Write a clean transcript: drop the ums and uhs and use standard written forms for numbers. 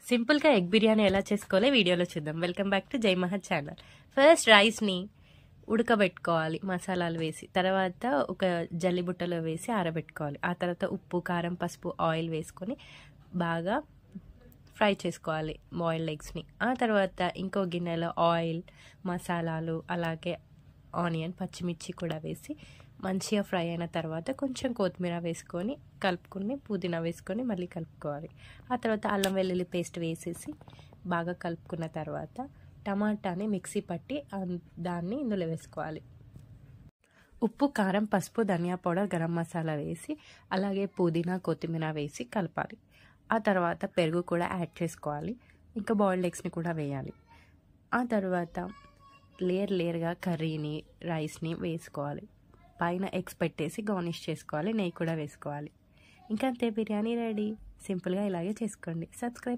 సింపుల్గా ఎగ్ బిర్యానీ ఎలా చేసుకోవాలో వీడియోలో చూద్దాం. వెల్కమ్ బ్యాక్ టు జై మహా ఛానల్. ఫస్ట్ రైస్ని ఉడకబెట్టుకోవాలి మసాలాలు వేసి, తర్వాత ఒక జల్లిబుట్టలో వేసి ఆరబెట్టుకోవాలి. ఆ తర్వాత ఉప్పు, కారం, పసుపు, ఆయిల్ వేసుకొని బాగా ఫ్రై చేసుకోవాలి బాయిల్డ్ ఎగ్స్ని. ఆ తర్వాత ఇంకో గిన్నెలో ఆయిల్, మసాలాలు, అలాగే ఆనియన్, పచ్చిమిర్చి కూడా వేసి మంచిగా ఫ్రై అయిన తర్వాత కొంచెం కొత్తిమీర వేసుకొని కలుపుకొని, పుదీనా వేసుకొని మళ్ళీ కలుపుకోవాలి. ఆ తర్వాత అల్లం వెల్లుల్లి పేస్ట్ వేసేసి బాగా కలుపుకున్న తర్వాత టమాటాని మిక్సీ పట్టి దాన్ని ఇందులో వేసుకోవాలి. ఉప్పు, కారం, పసుపు, ధనియా పౌడర్, గరం మసాలా వేసి అలాగే పుదీనా, కొత్తిమీర వేసి కలపాలి. ఆ తర్వాత పెరుగు కూడా యాడ్ చేసుకోవాలి. ఇంకా బాయిల్డ్ ఎగ్స్ని కూడా వేయాలి. ఆ తర్వాత లేయర్గా కర్రీని, రైస్ని వేసుకోవాలి. పైన ఎగ్స్ పెట్టేసి గార్నిష్ చేసుకోవాలి. నెయ్యి కూడా వేసుకోవాలి. ఇంకా అంతే, బిర్యానీ రెడీ. సింపుల్గా ఇలాగే చేసుకోండి. సబ్స్క్రైబ్.